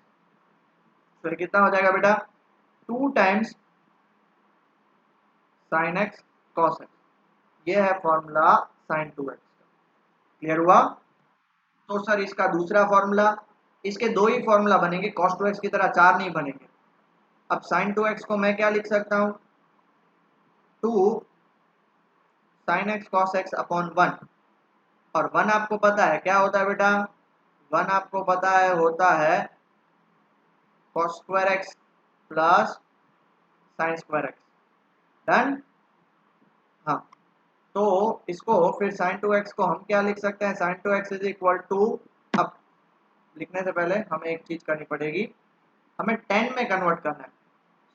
तो ये कितना हो जाएगा बेटा 2 times sign x cos x, ये है फॉर्मूला साइन 2x। क्लियर हुआ, तो सर इसका दूसरा फॉर्मूला, इसके दो ही फॉर्मूला बनेंगे, cos 2x की तरह चार नहीं बनेंगे। अब साइन 2x को मैं क्या लिख सकता हूँ, 2 sine x cos x upon 1, और 1 आपको पता है क्या होता है बेटा, 1 आपको पता है होता है cos square x plus sine square x, done. हाँ, तो इसको फिर साइन 2x को हम क्या लिख सकते हैं, sign 2x is equal to, अब लिखने से पहले हमें एक चीज करनी पड़ेगी, हमें 10 में कन्वर्ट करना है,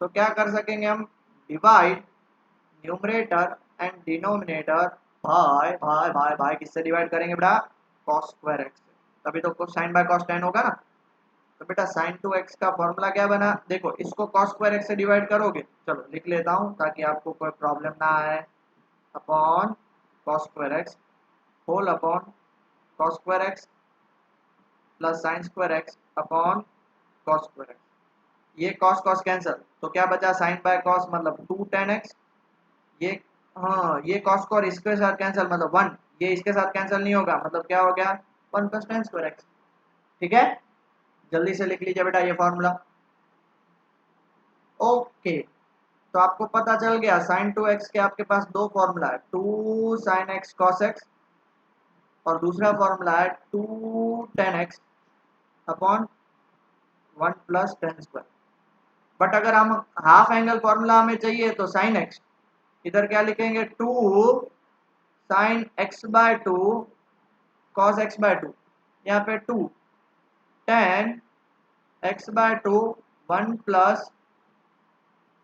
तो क्या कर सकेंगे हम, divide numerator and denominator bye किससे डिवाइड करेंगे बेटा, cos स्क्वायर एक्स से, तभी तो साइन बाय cos 10 होगा ना। तो बेटा साइन 2x का फॉर्मूला क्या बना, देखो इसको cos स्क्वायर एक्स से डिवाइड करोगे, चलो लिख लेता हूँ ताकि आपको कोई प्रॉब्लम ना आए, upon cos square x whole upon cos square x plus sine square x upon cos square x, ये cos cos कैंसिल, तो क्या बचा साइन बाय cos मतलब 2 tan x, ये हाँ ये cos को और इसके साथ कैंसिल मतलब 1, ये इसके साथ कैंसिल नहीं होगा मतलब क्या हो गया 1 प्लस tan स्क्वायर एक्स, ठीक है। जल्दी से लिख लीजिए बेटा ये फॉर्मूला। ओके, तो आपको पता चल गया साइन 2x के आपके पास दो फॉर्मूला है, 2 साइन x cos x, और दूसरा फॉर्मूला है 2 tan x upon 1 plus tan square. But अगर हम हाफ एंगल फॉर्मूला हमें चाहिए तो साइन x, इधर क्या लिखेंगे 2 sine x by 2 cos x by 2, यहाँ पे 2 tan x by 2 1 plus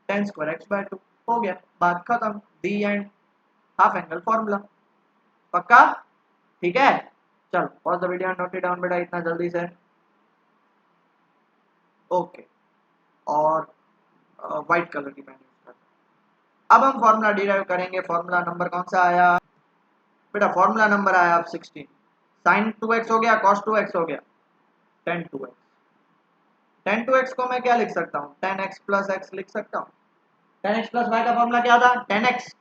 tan square x by 2, हो गया, बात खत्म, the end, half angle formula, पक्का, ठीक है। चल pause the video, note it down बेटा इतना जल्दी से। ओके, और व्हाइट कलर की पेन यूज करना। अब हम फॉर्मूला डिराइव करेंगे, फॉर्मूला नंबर कौन सा आया बेटा, फॉर्मूला नंबर आया अब 16, साइन 2x हो गया, cos 2x हो गया, tan 2x, tan 2x को मैं क्या लिख सकता हूँ, tan x प्लस x लिख सकता हूँ, tan x प्लस y का फॉर्मूला क्या था, tan x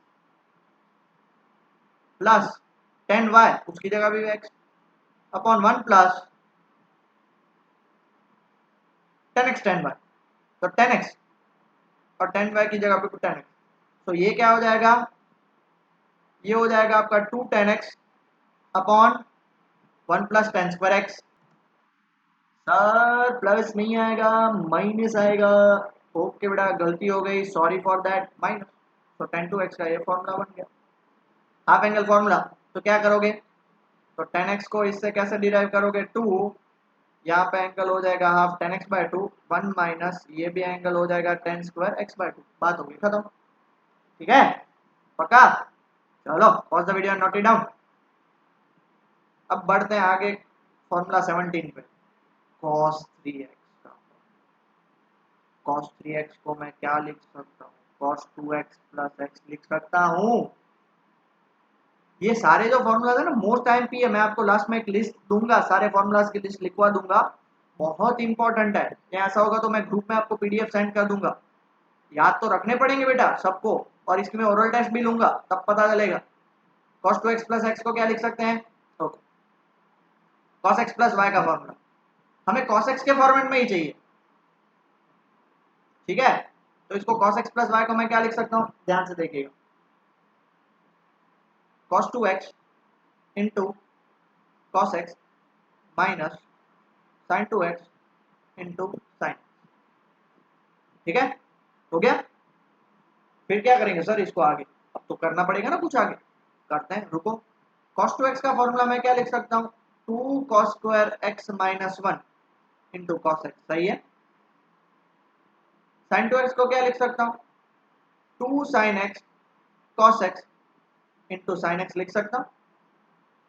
plus tan y, उसकी जगह भी x upon 1 plus tan x tan y, तो tan x और tan y की जगह पे tan x, तो ये क्या हो जाएगा, ये हो जाएगा आपका 2 tan x upon 1 plus tan square x, sir plus नहीं आएगा माइनस आएगा, ओके बेटा गलती हो गई, सॉरी फॉर दैट, माइनस। तो tan 2x का ये फॉर्मूला बन गया हाफ एंगल फॉर्मूला। तो क्या करोगे, तो tan x को इससे कैसे डिराइव करोगे, 2, यहाँ पे एंगल हो जाएगा हाफ tan x बाय 2, 1 माइनस ये भी एंगल हो जाएगा tan स्क्वायर x बाय 2, बात होगी खत्म। ठीक है, पक्का। चलो pause the video, note it down. अब बढ़ते हैं आगे फॉर्मूला 17 पे, cos 3x का। cos 3x को मैं क्या लिख सकता हूँ, cos 2x प्लस x लिख सकता हूँ। ये सारे जो फॉर्मूलाज है ना मोस्ट आईएमपी है, मैं आपको लास्ट में एक लिस्ट दूंगा, सारे फॉर्मूलाज की लिस्ट लिखवा दूंगा, बहुत इंपॉर्टेंट है। या ऐसा होगा तो मैं ग्रुप में आपको पीडीएफ सेंड कर दूंगा, याद तो रखने पड़ेंगे बेटा सबको, और इसमें ओरल टेस्ट भी लूंगा तब पता चलेगा। cos 2x प्लस x को क्या लिख सकते हैं, okay, cos x plus y का फॉर्मूला हमें cos x के फॉर्मेट में ही चाहिए। ठीक है, तो इसको cos x प्लस y को मैं क्या लिख सकता हूँ, ध्यान से देखिएगा, cos 2x into cos x minus sin 2x into sine. ठीक है, हो गया। फिर क्या करेंगे सर इसको आगे, अब तो करना पड़ेगा ना कुछ आगे, करते हैं रुको। cos 2x का फॉर्मूला मैं क्या लिख सकता हूँ, 2 cos square x minus 1 into cos x, सही है। sin 2x को क्या लिख सकता हूँ, 2 sin x cos x into sine x लिख सकता हूँ।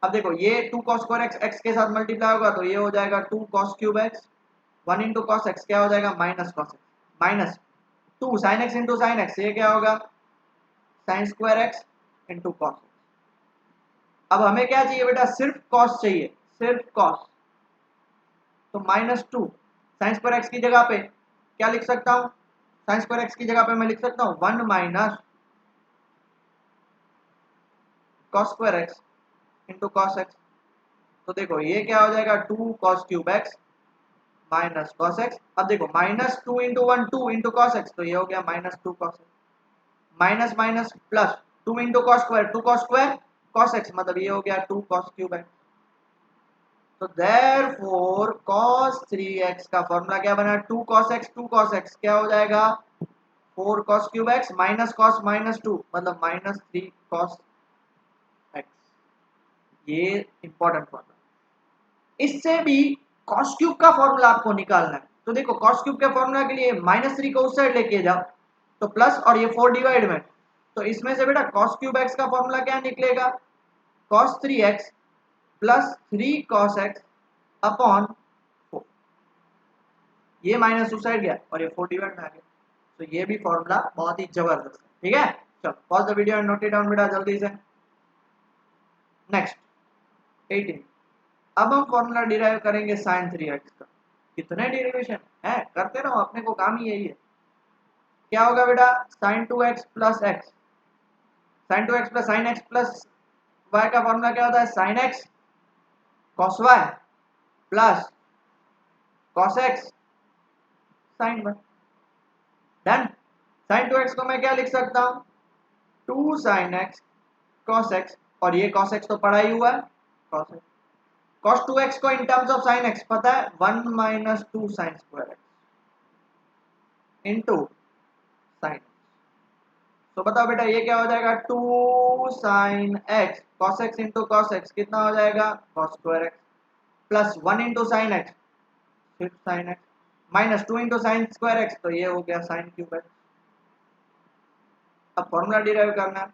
अब देखो ये 2 cos स्क्वायर x x के साथ मल्टीप्लाई होगा तो ये हो जाएगा 2 cos cube x, 1 into cos x क्या हो जाएगा, minus cos x, minus 2 sine x into sine x, ये क्या होगा, sine square x into cos. अब हमें क्या चाहिए बेटा, सिर्फ कॉस चाहिए, सिर्फ कॉस। तो माइनस 2 साइन स्क्वायर एक्स की जगह पे क्या लिख सकता हूँ, साइन स्क्वायर एक्स की जगह पे मैं लिख सकता हूँ 1 minus cos square x into cos x. तो देखो ये क्या हो जाएगा, 2 cos cube x minus cos x. अब देखो minus 2 into 1 2 into cos x, तो ये हो गया minus 2 cos x, minus minus plus 2 into cos square 2 cos square cos x, मतलब ये हो गया 2 कॉस क्यूब एक्स। तो देयरफॉर cos 3x का फॉर्मूला क्या बना, 2 cos x 2 cos x क्या हो जाएगा, 4 cos cube x minus cos minus 2 मतलब माइनस 3 cos x। ये इंपॉर्टेंट फॉर्मूला। इससे भी cos क्यूब का फॉर्मूला आपको निकालना है। तो देखो cos क्यूब के फॉर्मूला के लिए माइनस 3 को उस साइड लेके जाओ तो प्लस, और ये 4 डिवाइड में, तो इसमें से बेटा cos क्यूब x का फॉर्मूला क्या निकलेगा, cos 3x plus 3 cos x upon 4, ये माइनस उस साइड गया और ये 4 डिवाइड में आ गया। तो ये भी फॉर्मूला बहुत ही जबरदस्त है। ठीक है, चलो pause the video and note it down बेटा जल्दी से। नेक्स्ट 18, अब हम फॉर्मूला डिराइव करेंगे sin 3x का। कितने डेरिवेशन है करते रहो, अपने को काम ही यही है। क्या होगा बेटा, sin 2x plus x, sin 2x plus sin x plus y का फॉर्मूला क्या होता है, sin x cos y plus cos x sin y। Done. sin 2x को मैं क्या लिख सकता हूँ, 2 sin x cos x, और ये cos x तो पढ़ा ही हुआ है, cos x cos 2x को इन टर्म्स ऑफ sin x पता है 1 minus 2 sin square x into sin। तो बताओ बेटा ये क्या हो जाएगा, 2 sin x cos x into cos x कितना हो जाएगा, cos square x plus 1 into sine x सिर्फ sin x minus 2 into sine square x, तो ये हो गया sin क्यूब x। अब फॉर्मूला डिराइव करना है,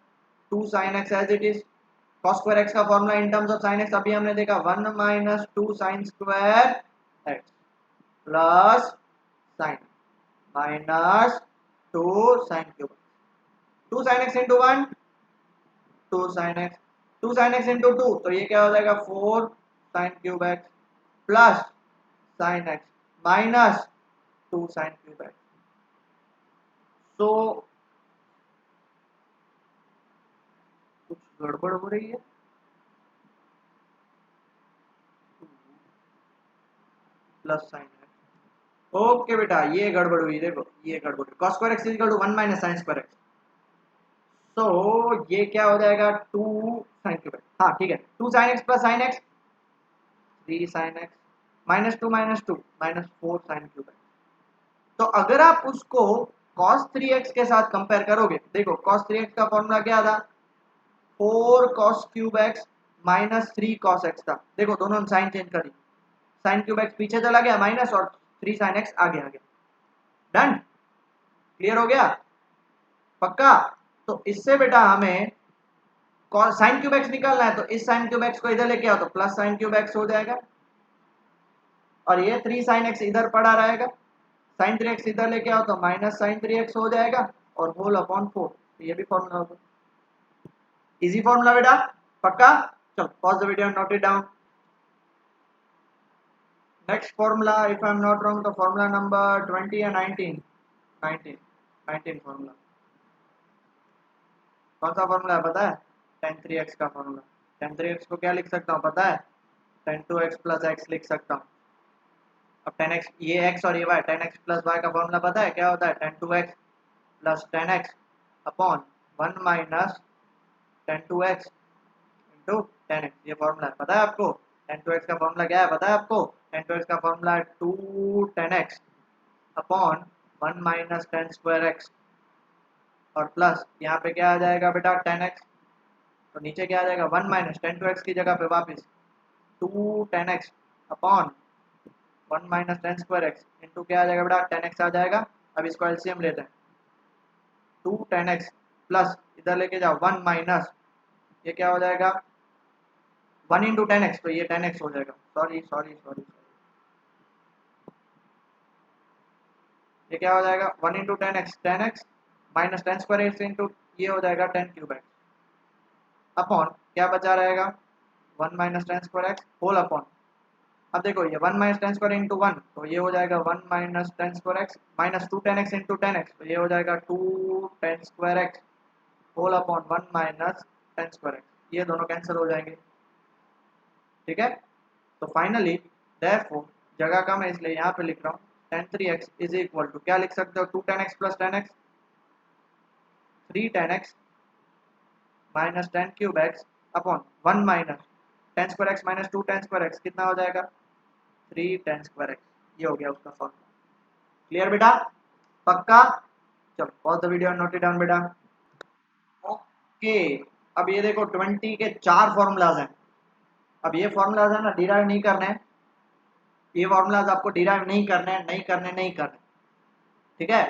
2 sin x as it is, cos square x का formula in terms of sin x अभी हमने देखा 1 minus 2 sin square x plus sin minus 2 sin cube, 2 sin x into 1 2 sin x, 2 sin x into 2 तो ये क्या हो जाएगा 4 sin cube x plus sin x minus 2 sin cube x। तो कुछ गड़बड़ हो रही है, प्लस साइन एक्स, ओके बेटा ये गड़बड़ हुई, देखो ये गड़बड़ हुई, cos square x equal to 1 minus sine square x. तो ये क्या हो जाएगा 2 साइन क्यूब एक्स, हाँ ठीक है, 2 sign x plus sine x 3 sine x minus 2 minus 2 minus 4 sine cube x. तो अगर आप उसको cos 3x के साथ कंपेयर करोगे, देखो cos 3x का फॉर्मूला क्या था, 4 cos cube x minus 3 cos x था। देखो दोनों ने साइन चेंज करी, साइन क्यूब x पीछे चला गया माइनस और 3 sin x आगे आ गया। डन, क्लियर हो गया, पक्का। तो इससे बेटा हमें साइन क्यूब एक्स निकालना है, तो इस साइन क्यूब एक्स को इधर लेके आओ तो प्लस साइन क्यूब एक्स हो जाएगा, और ये 3 sin x इधर पड़ा रहेगा, sin 3x इधर लेके आओ तो माइनस sin 3x हो जाएगा, और होल अपॉन 4, तो ये भी फॉर्मूला होगा। इजी फॉर्मूला बेटा, पक्का। चलो pause the video and note it down. Next formula, if I am not wrong, तो फॉर्मूला नंबर 20 या 19, 19 फॉर्मूला। कौन सा फॉर्मूला है पता है? tan 3x का फॉर्मूला। tan 3x को क्या लिख सकता हूँ पता है? tan 2x प्लस x लिख सकता हूँ। अब tan x, ये x और ये y, tan x plus y का फॉर्मूला पता है क्या होता है? tan 2x plus tan x upon 1 minus tan 2x into tan x, ये फॉर्मूला है, पता है आपको? tan 2x का फॉर्मूला क्या है पता है आपको? tan 2x का फॉर्मूला है 2 tan x upon 1 minus tan square x, और प्लस यहाँ पे क्या आ जाएगा बेटा tan x, तो नीचे क्या आ जाएगा 1 माइनस tan 2x की जगह पे वापस 2 tan x upon 1 minus tan square x into क्या आ जाएगा बेटा tan x आ जाएगा। अब इसको एलसीएम लेते हैं, 2 tan x प्लस इधर लेके जाओ 1 माइनस, ये क्या हो जाएगा 1 इंटू tan x, तो ये tan x हो जाएगा, सॉरी सॉरी सॉरी, ये क्या हो जाएगा 1 into tan x minus tan square x into ये हो जाएगा tan क्यूब x अपॉन क्या बचा रहेगा 1 minus tan square x whole upon, अब देखो ये 1 माइनस tan स्क्वायर इंटू 1, तो ये हो जाएगा 1 minus tan square x minus 2 tan x into tan x, तो ये हो जाएगा 2 tan square x whole upon 1 minus tan square x, ये दोनों कैंसिल हो जाएंगे, ठीक है। तो फाइनली देयरफॉर जगह कम है इसलिए यहाँ पे लिख रहा हूँ tan 3x is equal to क्या लिख सकते हो 2 tan x plus tan x 3 tan x minus tan cube x upon 1 minus tan square x minus 2 tan square x कितना हो जाएगा 3 tan स्क्वायर x, ये हो गया उसका फॉर्मूला। क्लियर बेटा, पक्का। चलो pause the video note it down बेटा। ओके, अब ये देखो 20 के 4 फॉर्मूलाज हैं। अब ये फॉर्मूलाज है ना डिराइव नहीं करने हैं, ये फॉर्मूलाज आपको डिराइव नहीं करने, नहीं करने, ठीक है।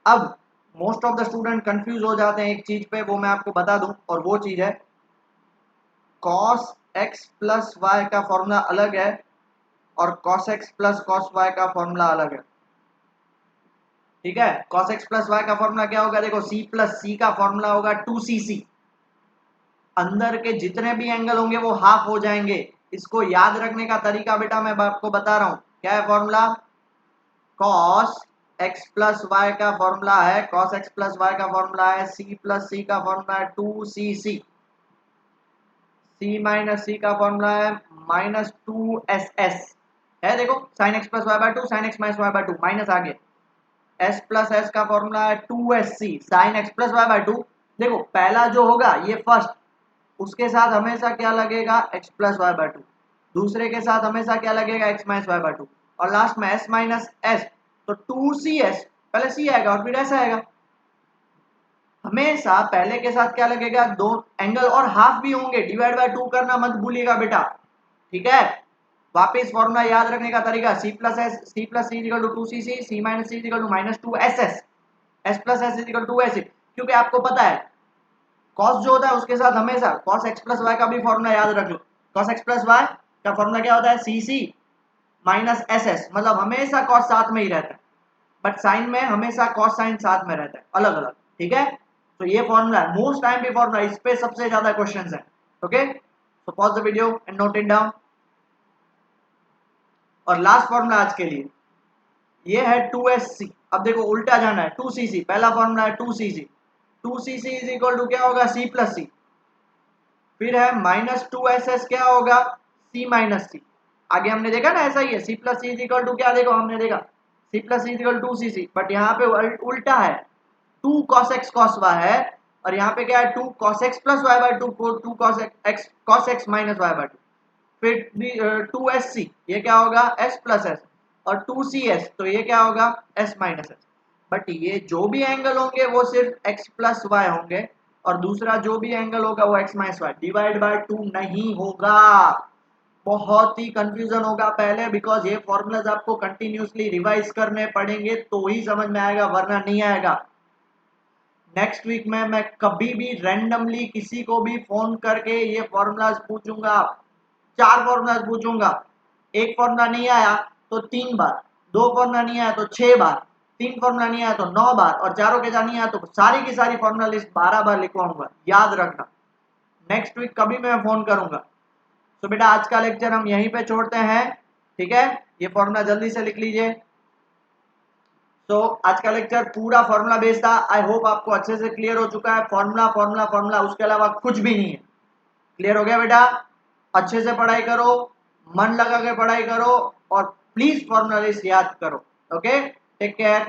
अब most of the student confuse हो जाते हैं एक चीज पे, वो मैं आपको बता दूं, और वो चीज है cos x प्लस वाई का फॉर्मूला अलग है और cos x plus cos y का फॉर्मूला अलग है, ठीक है। cos x प्लस y का फॉर्मूला क्या होगा, देखो c प्लस c का फॉर्मूला होगा 2cc, अंदर के जितने भी एंगल होंगे वो हाफ हो जाएंगे। इसको याद रखने का तरीका बेटा मैं आपको बता रहा हूं, क्या है formula, cos x plus y का फॉर्मूला है, cos x प्लस वाई का फॉर्मूला है c प्लस c का फॉर्मूला है 2cc, c माइनस c का फॉर्मूला है माइनस 2ss है, देखो sin x plus y by 2 sin x minus y by 2 minus आगे s प्लस s का फॉर्मूला है 2sc sin x plus y by 2, देखो पहला जो होगा ये फर्स्ट, उसके साथ हमेशा क्या लगेगा x प्लस वाई बाय 2, दूसरे के साथ हमेशा क्या लगेगा x माइनस वाई बाय 2, और लास्ट में s माइनस s, तो 2cs पहले c आएगा और फिर s आएगा। हमेशा पहले के साथ क्या लगेगा, दो एंगल और हाफ भी होंगे, डिवाइड बाय 2 करना मत भूलिएगा बेटा, ठीक है। वापस फॉर्मूला याद रखने का तरीका, c plus c equal to 2cc, c minus c equal to minus 2ss, s plus s equal to 2s, क्योंकि आपको पता है cos जो होता है उसके साथ हमेशा cos x प्लस y का भी फॉर्मूला याद रख लो, cos x प्लस y का फॉर्मूला क्या होता है cc माइनस ss, मतलब हमेशा cos साथ में ही रहता है, बट साइन में हमेशा cos साइन साथ में रहता है अलग अलग, ठीक है। तो ये फॉर्मूला है, मोस्ट टाइम पे फॉर्मूला, इस पे सबसे ज्यादा क्वेश्चंस हैं, okay. So pause the video and note it down. और लास्ट फॉर्मूला आज के लिए ये है 2sc, अब देखो उल्टा जाना है, 2cc पहला फॉर्मूला है 2cc, 2cc is equal to क्या होगा c प्लस सी, फिर है माइनस 2ss क्या होगा c माइनस सी, आगे हमने देखा ना ऐसा ही है, c plus c is equal to क्या, देखो हमने देखा c plus c is equal 2cc, but यहाँ पे उल्टा है 2 cos x cos y है, और यहाँ पे क्या है 2 cos x plus y by 2 2 cos x minus y by 2, फिर 2sc ये क्या होगा s प्लस s, और 2cs, तो ये क्या होगा s माइनस एस। बट ये जो भी एंगल होंगे वो सिर्फ x प्लस वाई होंगे, और दूसरा जो भी एंगल होगा वो x minus y, divide by 2 नहीं होगा। बहुत ही कंफ्यूजन होगा पहले, बिकॉज ये फॉर्मूलाज आपको कंटिन्यूसली रिवाइज करने पड़ेंगे तो ही समझ में आएगा, वरना नहीं आएगा। नेक्स्ट वीक में मैं कभी भी रैंडमली किसी को भी फोन करके ये फॉर्मूलाज पूछूंगा, 4 फॉर्मूलाज पूछूंगा। एक फॉर्मूला नहीं आया तो 3 बार, 2 फॉर्मूला नहीं आया तो 6 बार, 3 फॉर्मूला नहीं आया तो 9 बार, और चारों के चार नहीं आया तो सारी की सारी फॉर्मूला लिस्ट 12 बार लिखवाऊंगा, याद रखना। नेक्स्ट वीक कभी मैं फोन करूंगा। तो बेटा आज का लेक्चर हम यहीं पे छोड़ते हैं, ठीक है। ये फॉर्मूला जल्दी से लिख लीजिए। तो आज का लेक्चर पूरा फॉर्मूला बेस्ड था। आई होप आपको अच्छे से क्लियर हो चुका है। फॉर्मूला फॉर्मूला फॉर्मूला, उसके अलावा कुछ भी नहीं है। क्लियर हो गया बेटा? अच्छे से पढ़ाई करो, मन लगा के पढ़ाई करो, और प्लीज फॉर्मूला लिस्ट याद करो। Okay, take care.